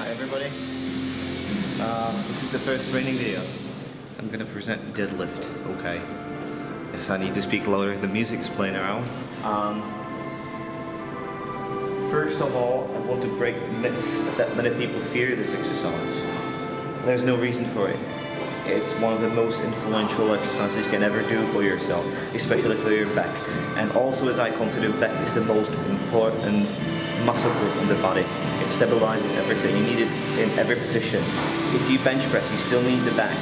Hi everybody, this is the first training video. I'm going to present deadlift, okay? Yes, I need to speak louder, the music's playing around. First of all, I want to break the myth that many people fear this exercise. There's no reason for it. It's one of the most influential exercises you can ever do for yourself, especially for your back. And also, as I consider, back is the most important muscle group in the body. It stabilizes everything. You need it in every position. If you bench press, you still need the back.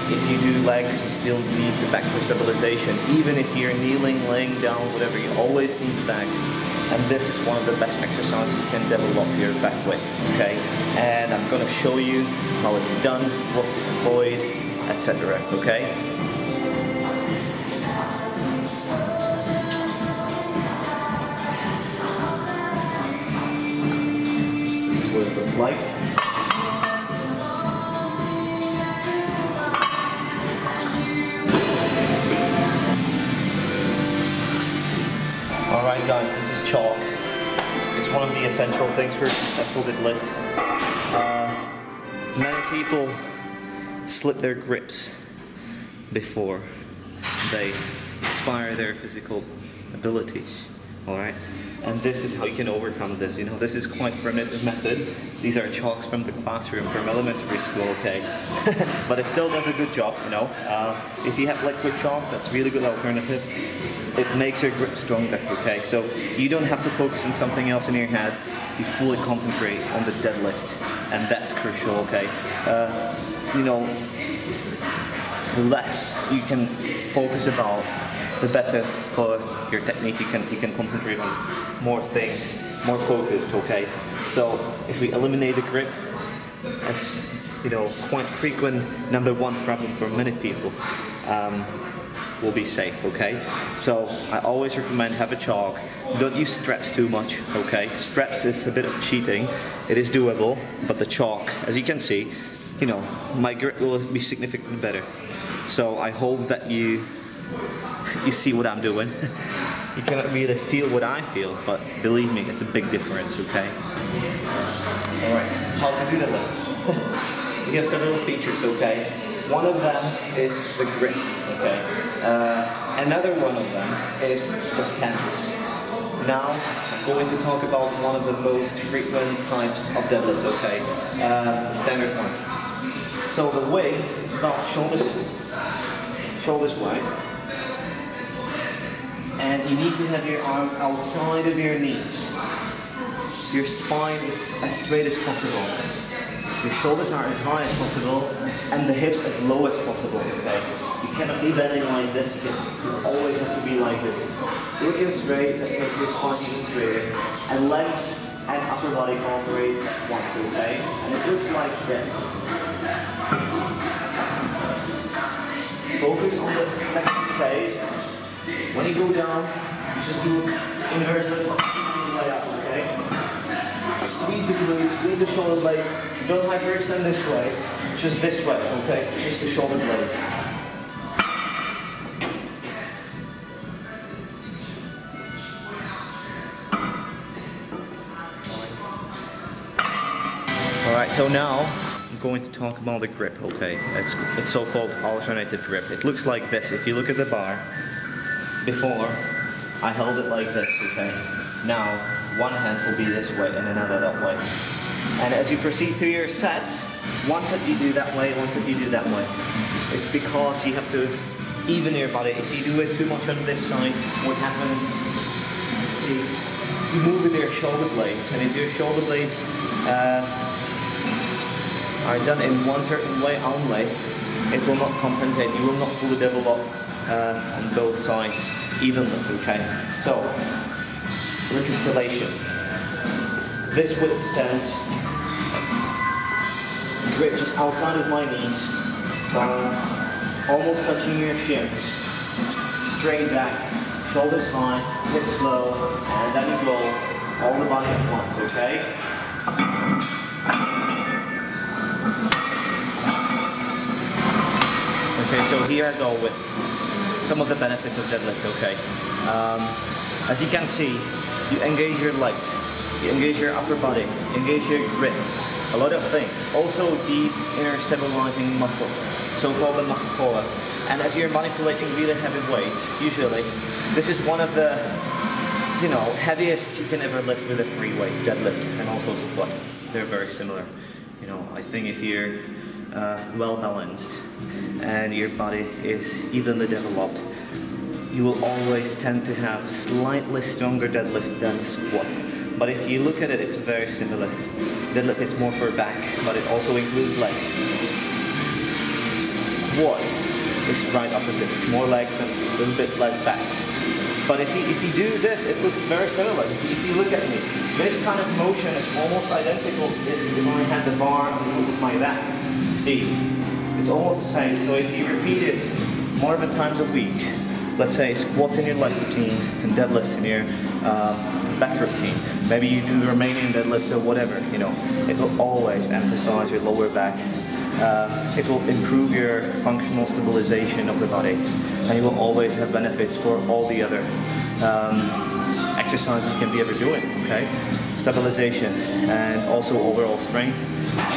If you do legs, you still need the back for stabilization. Even if you're kneeling, laying down, whatever, you always need the back. And this is one of the best exercises you can develop your back with, okay? And I'm gonna show you how it's done, what to avoid, etc., okay? This is what it looks like. Alright guys, this is chalk. It's one of the essential things for a successful deadlift. Many people slip their grips before they inspire their physical abilities. Alright? And this is how you can overcome this. You know, this is quite primitive method. These are chalks from the classroom from elementary school, okay? But it still does a good job, you know. If you have liquid chalk, that's a really good alternative. It makes your grip stronger, okay? So you don't have to focus on something else in your head. You fully concentrate on the deadlift, and that's crucial, okay? You know, the less you can focus about, the better for your technique. You can concentrate on more things, more focused, okay? So if we eliminate the grip, as you know, quite frequent #1 problem for many people, will be safe, okay? So I always recommend have a chalk. Don't use straps too much, okay? Straps is a bit of cheating. It is doable, but the chalk, as you can see, you know, my grip will be significantly better. So I hope that you see what I'm doing. You cannot really feel what I feel, but believe me, it's a big difference, okay? Alright, how to do that then? You have several features, okay? One of them is the grip, okay? Another one of them is the stance. Now, I'm going to talk about one of the most frequent types of deadlifts, okay? The standard one. So the weight is about shoulders wide. And you need to have your arms outside of your knees. Your spine is as straight as possible. Your shoulders are as high as possible, and the hips as low as possible, okay? You cannot be bending like this, you always have to be like this. Looking straight, that makes your spine even straighter. And legs and upper body cooperate at once, okay? And it looks like this. Focus on the next phase. When you go down, you just do inversion like that, okay? Squeeze the glutes, squeeze the shoulder blades. Don't hyperextend this way, just this way, okay? Just the shoulder blades. Alright, so now I'm going to talk about the grip, okay? It's so-called alternative grip. It looks like this. If you look at the bar, before I held it like this, okay? Now, one hand will be this way and another that way. And as you proceed through your sets, one set you do that way, one set you do that way. It's because you have to even your body. If you do it too much on this side, what happens is you move with your shoulder blades. And if your shoulder blades are done in one certain way only, it will not compensate. You will not fully develop on both sides evenly, okay? So, recapitulation. This width stance, grip just outside of my knees, almost touching your shins, straight back, shoulders high, hips low, and then you go all the body at once, okay? Okay, so here I go with some of the benefits of deadlift, okay? As you can see, you engage your legs, you engage your upper body, engage your grip, a lot of things. Also deep inner stabilizing muscles, so-called the muscle collar. And as you're manipulating really heavy weights, usually, this is one of the, you know, heaviest you can ever lift with a free weight, deadlift, and also squat. They're very similar. You know, I think if you're well balanced and your body is evenly developed, you will always tend to have slightly stronger deadlift than squat. But if you look at it, it's very similar. Deadlift is more for back, but it also includes legs. Squat is right opposite. It's more legs and a little bit less back. But if you do this, it looks very similar. If you look at me, this kind of motion is almost identical as if I had the bar on with my back. See, it's almost the same. So if you repeat it more than times a week, let's say squats in your leg routine and deadlifts in your back routine. Maybe you do Romanian deadlifts or whatever, you know. It will always emphasize your lower back. It will improve your functional stabilization of the body, and you will always have benefits for all the other exercises you can be ever doing, okay? Stabilization and also overall strength,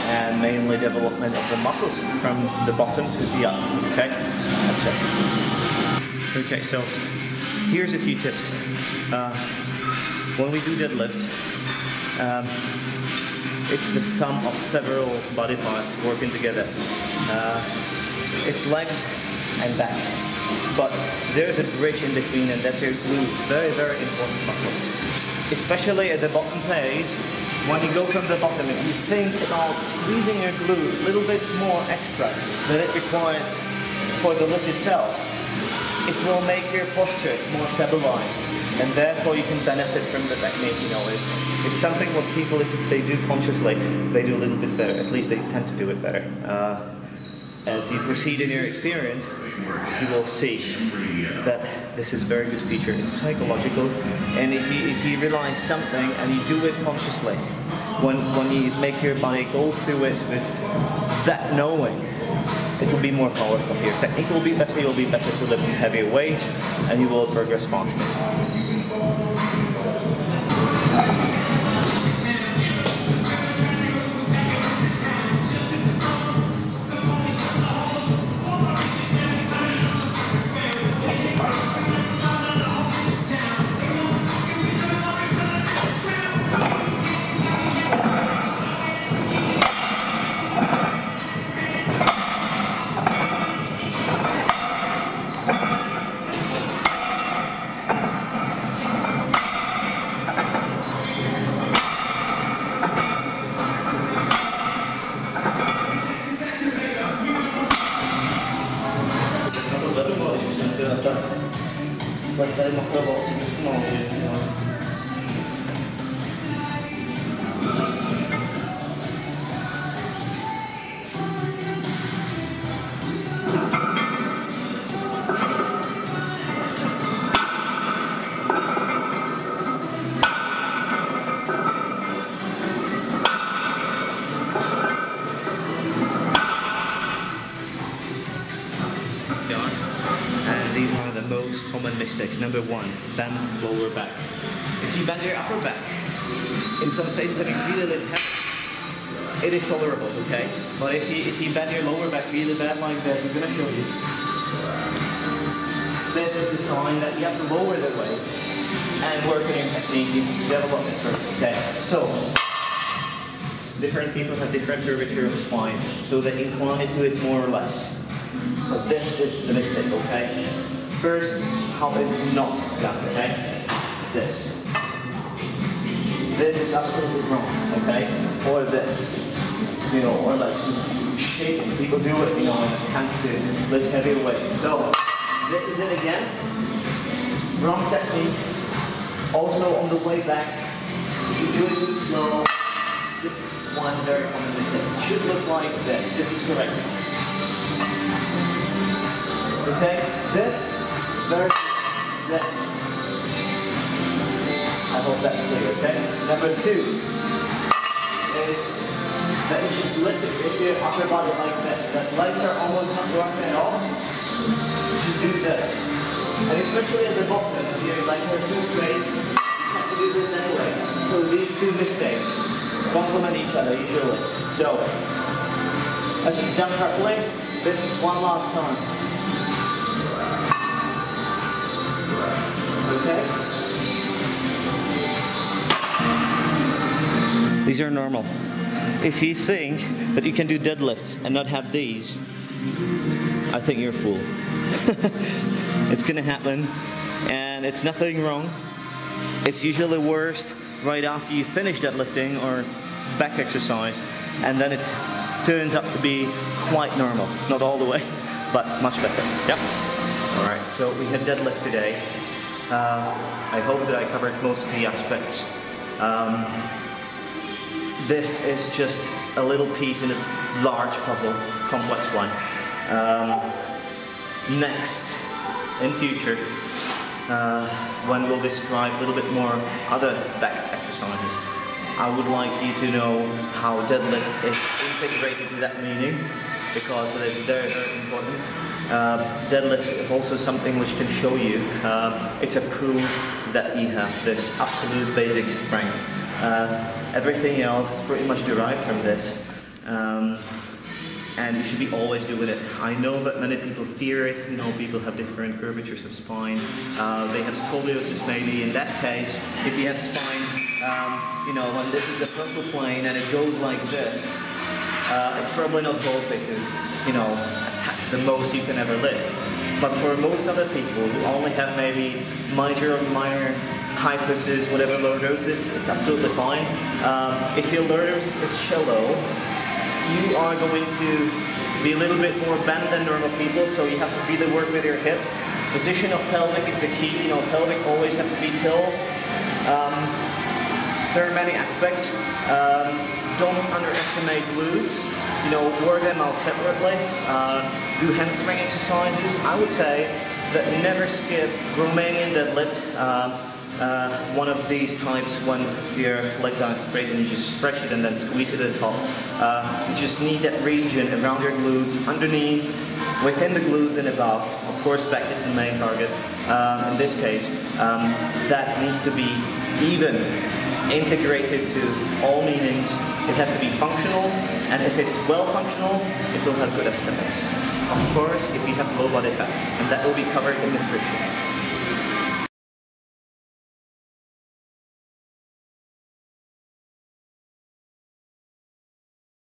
and mainly development of the muscles from the bottom to the up, okay? That's it. Okay, so here's a few tips. When we do deadlifts, it's the sum of several body parts working together. It's legs and back, but there's a bridge in between, and that's your glutes. Very, very important muscle. Especially at the bottom phase, when you go from the bottom, if you think about squeezing your glutes a little bit more extra than it requires for the lift itself, it will make your posture more stabilized, and therefore you can benefit from the technique. You know, it's something what people, if they do consciously, they do a little bit better. At least they tend to do it better. As you proceed in your experience, you will see that this is a very good feature. It's psychological, and if you realize something and you do it consciously, when you make your body go through it with that knowing, it will be more powerful. Your technique will be better, you'll be better to lift heavier weights, and you will progress faster. Mistakes. Number one, bend lower back. If you bend your upper back, in some places that you really lift heavy, it is tolerable, okay? But if you bend your lower back really bad like this, I'm going to show you. This is the sign that you have to lower the weight and work on your technique, develop it further, okay? So, different people have different curvature of the spine, so they incline to it more or less. So this is the mistake, okay? First, how it's not done, okay? This. This is absolutely wrong, okay? Or this. You know, or like shaking. People do it, you know, when it comes to this heavy weight. So, this is it again. Wrong technique. Also, on the way back, if you do it too slow, this is one very common mistake. It should look like this. This is correct. Okay? This versus this. I hope that's clear, okay? Number two is that you just lift it with your upper body like this. That legs are almost not working at all. You should do this. And especially at the bottom, if your legs are too straight, you have to do this anyway. So these two mistakes complement each other usually. So, as it's done properly, this is one last time. Okay? These are normal. If you think that you can do deadlifts and not have these, I think you're a fool. It's gonna happen, and it's nothing wrong. It's usually worst right after you finish deadlifting or back exercise, and then it turns out to be quite normal. Not all the way, but much better. Yep. Alright, so we had deadlift today. I hope that I covered most of the aspects. This is just a little piece in a large puzzle, complex one. Next, in future, when we'll describe a little bit more other back exercises, I would like you to know how deadlift is integrated to that meaning, because it is very, very important. Deadlift is also something which can show you, it's a proof that you have this absolute basic strength. Everything else is pretty much derived from this. And you should be always doing it. I know that many people fear it. You know, people have different curvatures of spine. They have scoliosis maybe. In that case, if you have spine, you know, when this is the frontal plane and it goes like this, it's probably not healthy to, you know, attack the most you can ever lift. But for most other people who only have maybe major or minor kyphosis, whatever lordosis, it's absolutely fine. If your lordosis is shallow, you are going to be a little bit more bent than normal people, so you have to really work with your hips. Position of pelvic is the key. You know, pelvic always have to be tilted. There are many aspects. Don't underestimate glutes. You know, work them out separately. Do hamstring exercises. I would say that never skip Romanian deadlift. One of these types when your legs are straight and you just stretch it and then squeeze it at the top. You just need that region around your glutes, underneath, within the glutes and above. Of course, back is the main target. In this case, that needs to be even integrated to all meanings. It has to be functional, and if it's well functional, it will have good aesthetics. Of course, if you have low body fat, and that will be covered in nutrition.